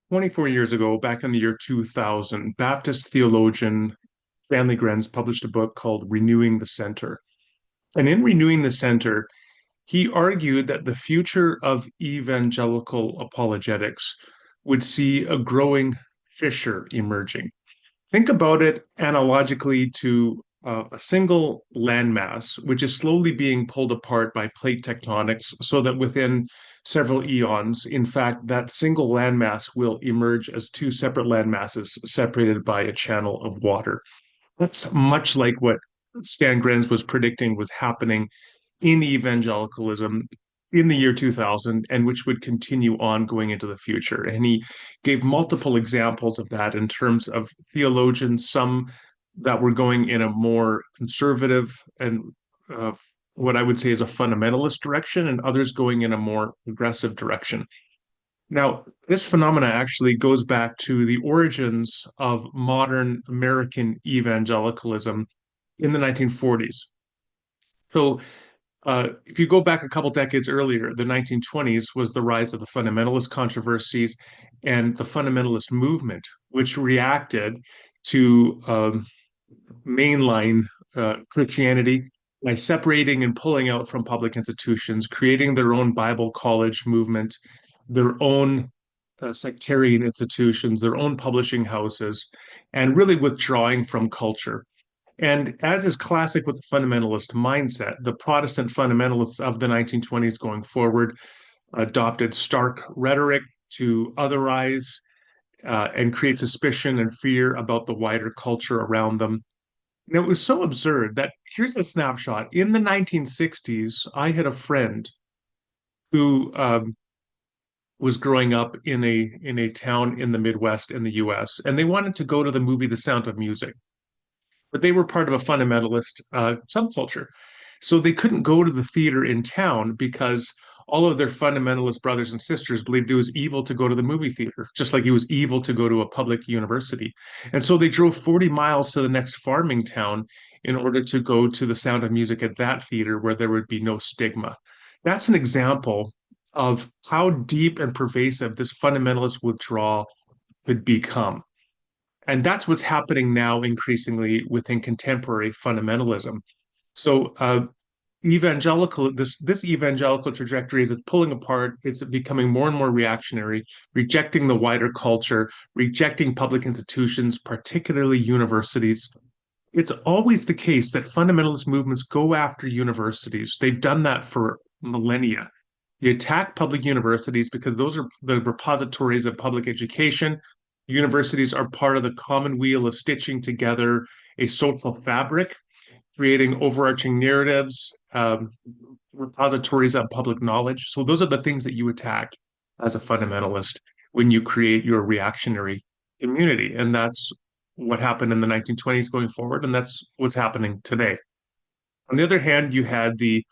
24 years ago, back in the year 2000, Baptist theologian Stanley Grenz published a book called Renewing the Center. And in Renewing the Center, he argued that the future of evangelical apologetics would see a growing fissure emerging. Think about it analogically to a single landmass, which is slowly being pulled apart by plate tectonics, so that within several eons, in fact, that single landmass will emerge as two separate landmasses separated by a channel of water. That's much like what Stan Grenz was predicting was happening in evangelicalism in the year 2000 and which would continue on going into the future. And he gave multiple examples of that in terms of theologians, some that were going in a more conservative and uh, what I would say is a fundamentalist direction, and others going in a more progressive direction. Now, this phenomena actually goes back to the origins of modern American evangelicalism in the 1940s. So, if you go back a couple decades earlier, the 1920s was the rise of the fundamentalist controversies and the fundamentalist movement, which reacted to mainline Christianity by separating and pulling out from public institutions, creating their own Bible college movement, their own sectarian institutions, their own publishing houses, and really withdrawing from culture. And as is classic with the fundamentalist mindset, the Protestant fundamentalists of the 1920s going forward adopted stark rhetoric to otherize and create suspicion and fear about the wider culture around them. And it was so absurd that here's a snapshot. In the 1960s, I had a friend who was growing up in a town in the Midwest in the US, and they wanted to go to the movie The Sound of Music, but they were part of a fundamentalist subculture. So they couldn't go to the theater in town because all of their fundamentalist brothers and sisters believed it was evil to go to the movie theater, just like it was evil to go to a public university. And so they drove 40 miles to the next farming town in order to go to the Sound of Music at that theater where there would be no stigma. That's an example of how deep and pervasive this fundamentalist withdrawal could become. And that's what's happening now increasingly within contemporary fundamentalism. So this evangelical trajectory is pulling apart. It's becoming more and more reactionary, rejecting the wider culture, rejecting public institutions, particularly universities. It's always the case that fundamentalist movements go after universities. They've done that for millennia. You attack public universities because those are the repositories of public education. Universities are part of the common wheel of stitching together a social fabric, creating overarching narratives, repositories of public knowledge. So those are the things that you attack as a fundamentalist when you create your reactionary community. And that's what happened in the 1920s going forward, and that's what's happening today. On the other hand, you had the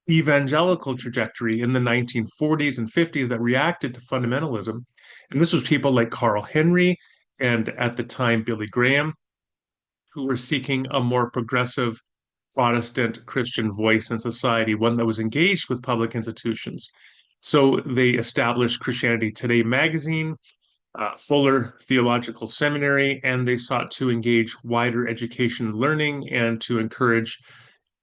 evangelical trajectory in the 1940s and 50s that reacted to fundamentalism. And this was people like Carl Henry and at the time Billy Graham, who were seeking a more progressive Protestant Christian voice in society, one that was engaged with public institutions. So they established Christianity Today magazine, Fuller Theological Seminary, and they sought to engage wider education and learning and to encourage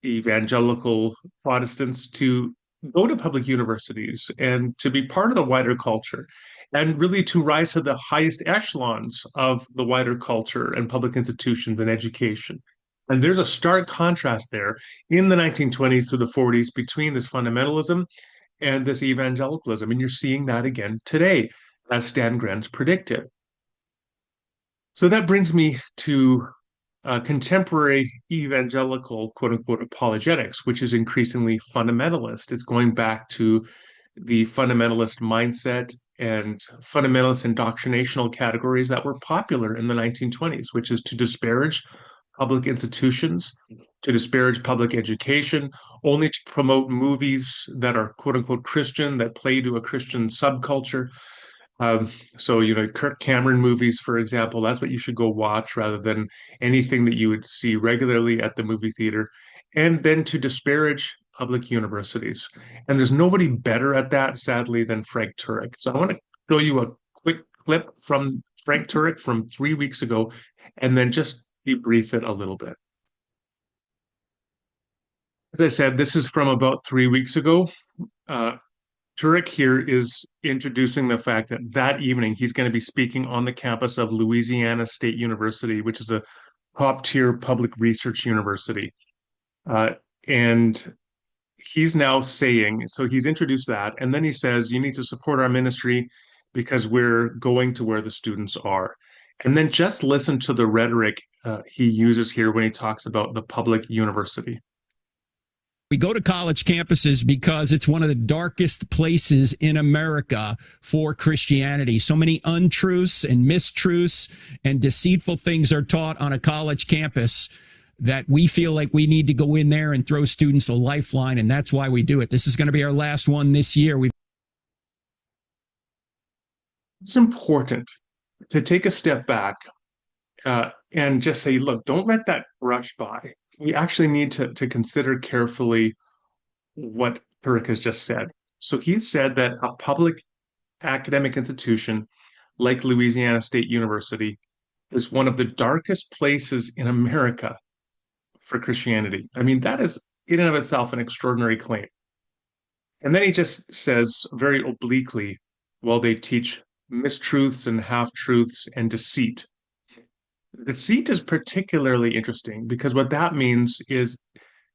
evangelical Protestants to go to public universities and to be part of the wider culture and really to rise to the highest echelons of the wider culture and public institutions and education. And there's a stark contrast there in the 1920s through the 40s between this fundamentalism and this evangelicalism. And you're seeing that again today, as Stan Grenz predicted. So that brings me to contemporary evangelical, quote unquote, apologetics, which is increasingly fundamentalist. It's going back to the fundamentalist mindset and fundamentalist indoctrinational categories that were popular in the 1920s, which is to disparage public institutions, to disparage public education, only to promote movies that are quote unquote Christian, that play to a Christian subculture. So, Kirk Cameron movies, for example, that's what you should go watch rather than anything that you would see regularly at the movie theater. And then to disparage public universities. And there's nobody better at that, sadly, than Frank Turek. So I want to show you a quick clip from Frank Turek from 3 weeks ago and then just debrief it a little bit. As I said, this is from about 3 weeks ago. Uh, Turek here is introducing the fact that that evening he's going to be speaking on the campus of Louisiana State University, which is a top tier public research university. Uh, and he's now saying, so he's introduced that, and then he says, you need to support our ministry because we're going to where the students are. And then just listen to the rhetoric he uses here when he talks about the public university. We go to college campuses because it's one of the darkest places in America for Christianity. So many untruths and mistruths and deceitful things are taught on a college campus that we feel like we need to go in there and throw students a lifeline, and that's why we do it. This is going to be our last one this year. It's important to take a step back and just say, look, don't let that brush by. We actually need to consider carefully what Turek has just said. So he said that a public academic institution like Louisiana State University is one of the darkest places in America for Christianity. I mean, that is in and of itself an extraordinary claim. And then he just says very obliquely, well, they teach mistruths and half-truths and deceit. Deceit is particularly interesting because what that means is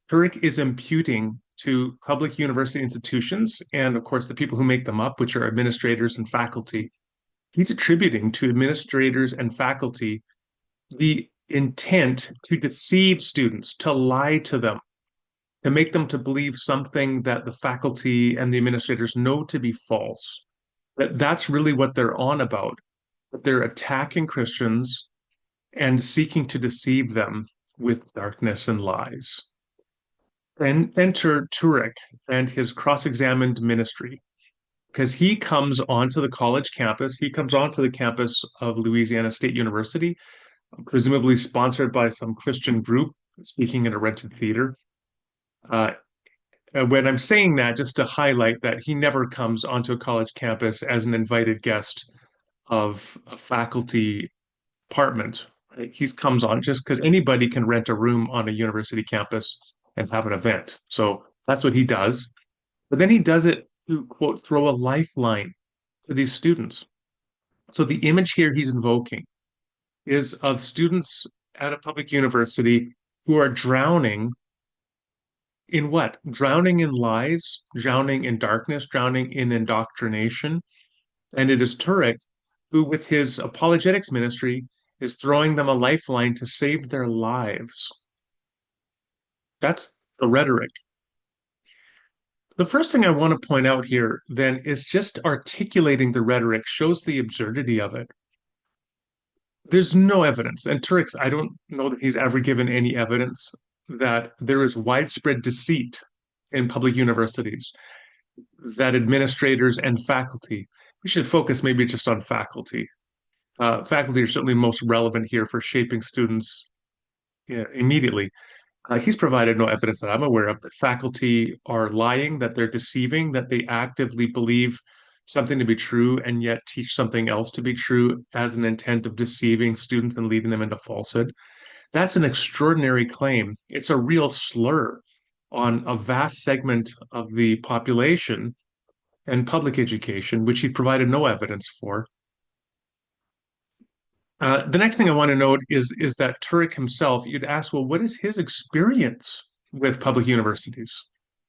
Turek is imputing to public university institutions, and of course the people who make them up, which are administrators and faculty, he's attributing to administrators and faculty the intent to deceive students, to lie to them, to make them to believe something that the faculty and the administrators know to be false. That's really what they're on about. That they're attacking Christians and seeking to deceive them with darkness and lies. And enter Turek and his cross-examined ministry, because he comes onto the college campus. He comes onto the campus of Louisiana State University, presumably sponsored by some Christian group, speaking in a rented theater. When I'm saying that, just to highlight that he never comes onto a college campus as an invited guest of a faculty department. He comes on just because anybody can rent a room on a university campus and have an event. So that's what he does. But then he does it to, quote, throw a lifeline to these students. So the image here he's invoking is of students at a public university who are drowning in what? Drowning in lies, drowning in darkness, drowning in indoctrination. And it is Turek who, with his apologetics ministry, is throwing them a lifeline to save their lives. That's the rhetoric. The first thing I want to point out here, then, is just articulating the rhetoric shows the absurdity of it. There's no evidence, and Turek's, I don't know that he's ever given any evidence that there is widespread deceit in public universities, that administrators and faculty, we should focus maybe just on faculty. Faculty are certainly most relevant here for shaping students immediately. He's provided no evidence that I'm aware of that faculty are lying, that they're deceiving, that they actively believe something to be true and yet teach something else to be true as an intent of deceiving students and leading them into falsehood. That's an extraordinary claim. It's a real slur on a vast segment of the population and public education, which he's provided no evidence for. The next thing I want to note is that Turek himself, you'd ask, well, what is his experience with public universities?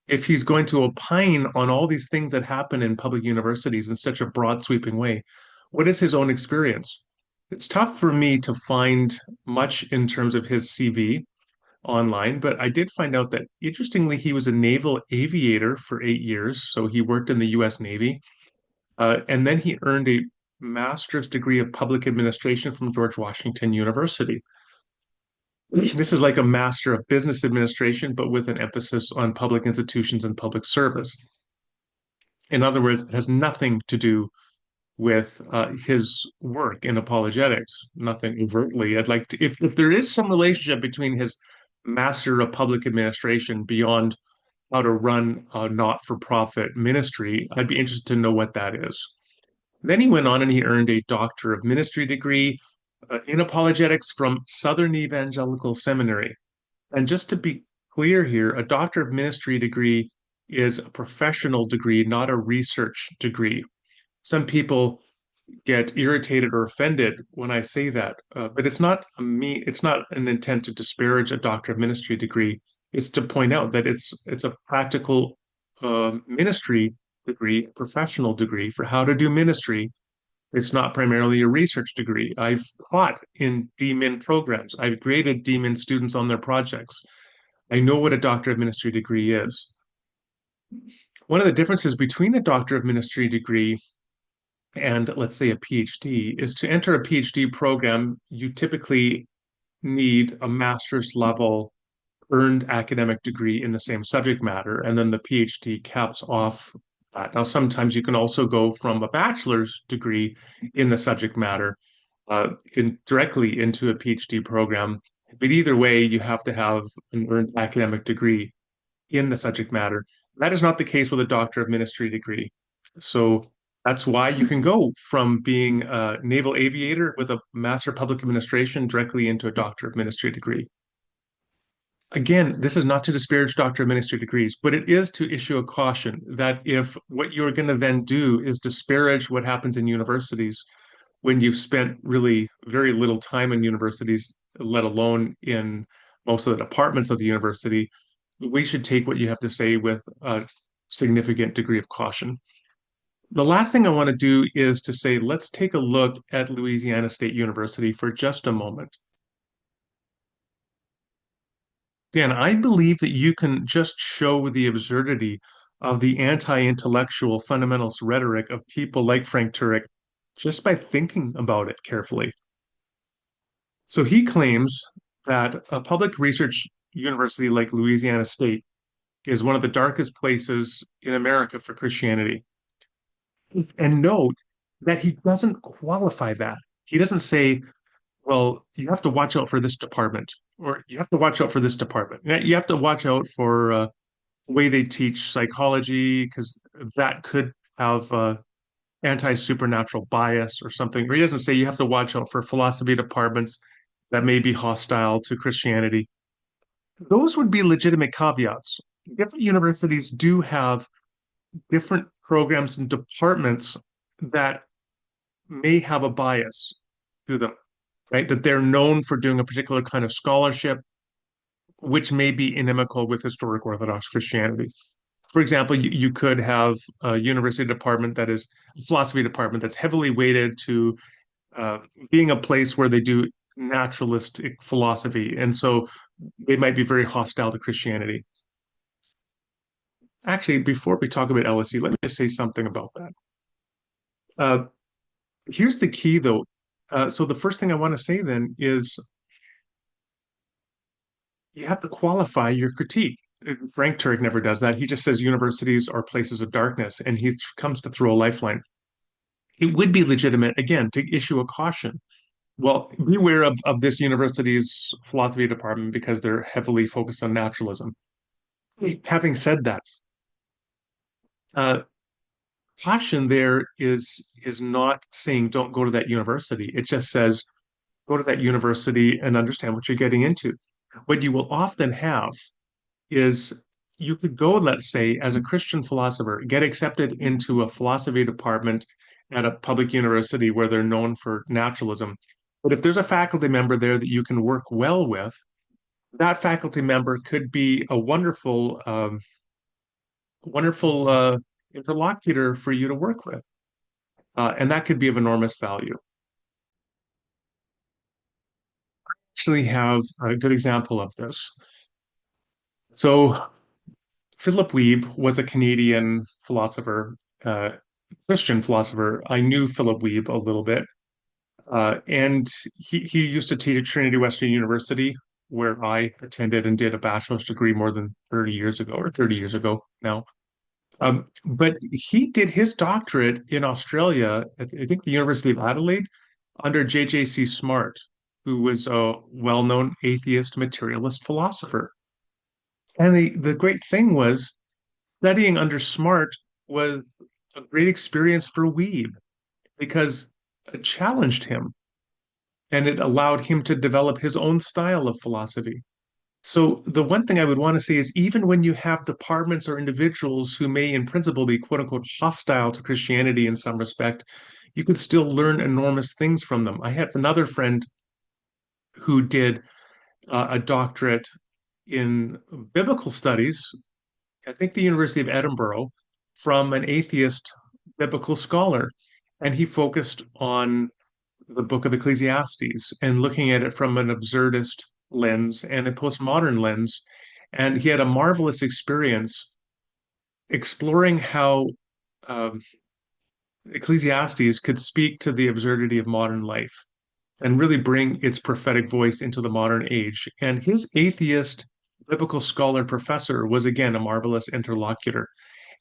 If he's going to opine on all these things that happen in public universities in such a broad, sweeping way, what is his own experience? It's tough for me to find much in terms of his CV online, but I did find out that, interestingly, he was a naval aviator for 8 years. So he worked in the US Navy. And then he earned a master's degree of public administration from George Washington University. This is like a master of business administration, but with an emphasis on public institutions and public service. In other words, it has nothing to do with his work in apologetics, nothing overtly. I'd like to, if there is some relationship between his master of public administration beyond how to run a not-for-profit ministry, I'd be interested to know what that is. Then he went on and he earned a Doctor of Ministry degree in apologetics from Southern Evangelical Seminary. And just to be clear here, a Doctor of Ministry degree is a professional degree, not a research degree. Some people get irritated or offended when I say that, but it's not an intent to disparage a Doctor of Ministry degree. It's to point out that it's a practical ministry degree, professional degree for how to do ministry. It's not primarily a research degree. I've taught in DMin programs. I've graded DMin students on their projects. I know what a Doctor of Ministry degree is. One of the differences between a Doctor of Ministry degree and, let's say, a PhD is to enter a PhD program, you typically need a master's level earned academic degree in the same subject matter, and then the PhD caps off that. Now, sometimes you can also go from a bachelor's degree in the subject matter directly into a PhD program. But either way, you have to have an earned academic degree in the subject matter. That is not the case with a Doctor of Ministry degree. So that's why you can go from being a naval aviator with a Master of Public Administration directly into a Doctor of Ministry degree. Again, this is not to disparage Doctor of Ministry degrees, but it is to issue a caution that if what you're going to then do is disparage what happens in universities when you've spent really very little time in universities, let alone in most of the departments of the university, we should take what you have to say with a significant degree of caution. The last thing I want to do is to say, let's take a look at Louisiana State University for just a moment. Dan, I believe that you can just show the absurdity of the anti-intellectual fundamentalist rhetoric of people like Frank Turek just by thinking about it carefully. So he claims that a public research university like Louisiana State is one of the darkest places in America for Christianity. And note that he doesn't qualify that. He doesn't say, well, you have to watch out for this department, or you have to watch out for this department. You have to watch out for the way they teach psychology, because that could have anti-supernatural bias or something. Or he doesn't say you have to watch out for philosophy departments that may be hostile to Christianity. Those would be legitimate caveats. Different universities do have different programs and departments that may have a bias to them, right? That they're known for doing a particular kind of scholarship, which may be inimical with historic Orthodox Christianity. For example, you could have a university department that is a philosophy department that's heavily weighted to being a place where they do naturalistic philosophy. And so they might be very hostile to Christianity. Actually, before we talk about LSE, let me just say something about that. Uh, Here's the key, though. So the first thing I want to say then is you have to qualify your critique. Frank Turek never does that. He just says universities are places of darkness, and he comes to throw a lifeline. It would be legitimate, again, to issue a caution. Well, beware of this university's philosophy department because they're heavily focused on naturalism. Having said that, uh, caution there is not saying don't go to that university. It just says go to that university and understand what you're getting into. What you will often have is you could go, let's say, as a Christian philosopher, get accepted into a philosophy department at a public university where they're known for naturalism. But if there's a faculty member there that you can work well with, that faculty member could be a wonderful interlocutor for you to work with. And that could be of enormous value. Actually have a good example of this. So Philip Weeb was a Canadian philosopher, Christian philosopher. I knew Philip Weeb a little bit, and he used to teach at Trinity Western University, where I attended and did a bachelor's degree more than 30 years ago, or 30 years ago now. But he did his doctorate in Australia, at I think the University of Adelaide, under J.J.C. Smart, who was a well-known atheist materialist philosopher. And the great thing was studying under Smart was a great experience for Weeb because it challenged him and it allowed him to develop his own style of philosophy. So the one thing I would want to say is even when you have departments or individuals who may in principle be quote unquote hostile to Christianity in some respect, you could still learn enormous things from them. I have another friend who did a doctorate in biblical studies, I think the University of Edinburgh, from an atheist biblical scholar. And he focused on the book of Ecclesiastes and looking at it from an absurdist lens and a postmodern lens. And he had a marvelous experience exploring how um, Ecclesiastes could speak to the absurdity of modern life and really bring its prophetic voice into the modern age. And his atheist biblical scholar professor was again a marvelous interlocutor.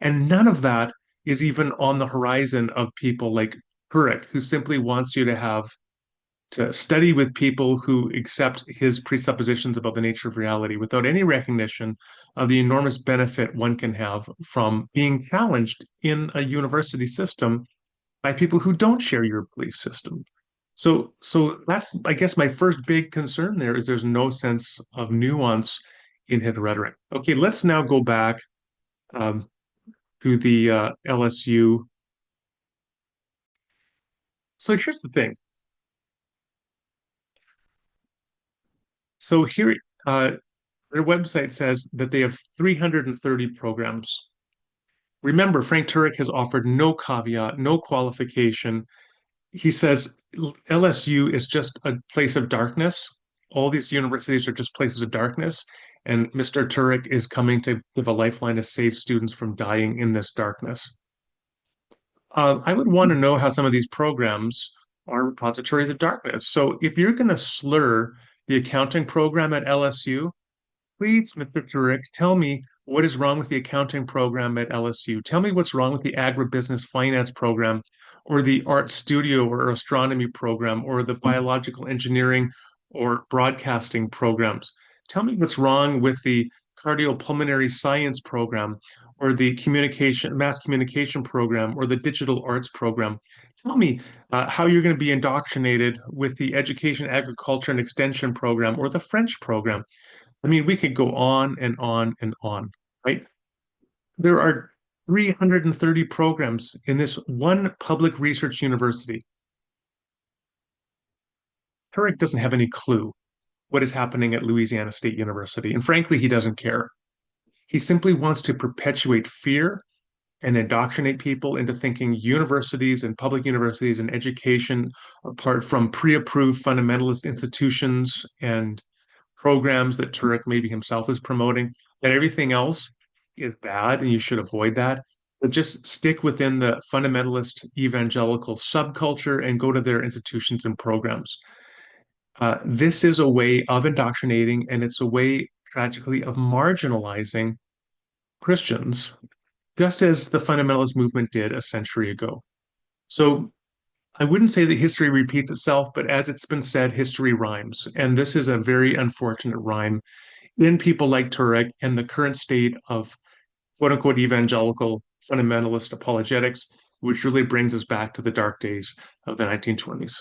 And none of that is even on the horizon of people like Turek, who simply wants you to study with people who accept his presuppositions about the nature of reality without any recognition of the enormous benefit one can have from being challenged in a university system by people who don't share your belief system. So that's, I guess, my first big concern there is there's no sense of nuance in his rhetoric. Okay, let's now go back um, to the LSU. So here's the thing. So here, their website says that they have 330 programs. Remember, Frank Turek has offered no caveat, no qualification. He says LSU is just a place of darkness. All these universities are just places of darkness. And Mr. Turek is coming to give a lifeline to save students from dying in this darkness. I would want to know how some of these programs are repositories of darkness. So if you're going to slur the accounting program at LSU, please, Mr. Turek, tell me what is wrong with the accounting program at LSU. Tell me what's wrong with the agribusiness finance program or the art studio or astronomy program or the biological engineering or broadcasting programs. Tell me what's wrong with the cardiopulmonary science program or the mass communication program or the digital arts program. Tell me how you're going to be indoctrinated with the education, agriculture, and extension program or the French program. I mean, we could go on and on and on, right? There are 330 programs in this one public research university. Turek doesn't have any clue what is happening at Louisiana State University. And frankly, he doesn't care. He simply wants to perpetuate fear and indoctrinate people into thinking universities and public universities and education, apart from pre-approved fundamentalist institutions and programs that Turek maybe himself is promoting, that everything else is bad and you should avoid that. But just stick within the fundamentalist evangelical subculture and go to their institutions and programs. This is a way of indoctrinating, and it's a way, tragically, of marginalizing Christians, just as the fundamentalist movement did a century ago. So I wouldn't say that history repeats itself, but as it's been said, history rhymes. And this is a very unfortunate rhyme in people like Turek and the current state of quote unquote evangelical fundamentalist apologetics, which really brings us back to the dark days of the 1920s.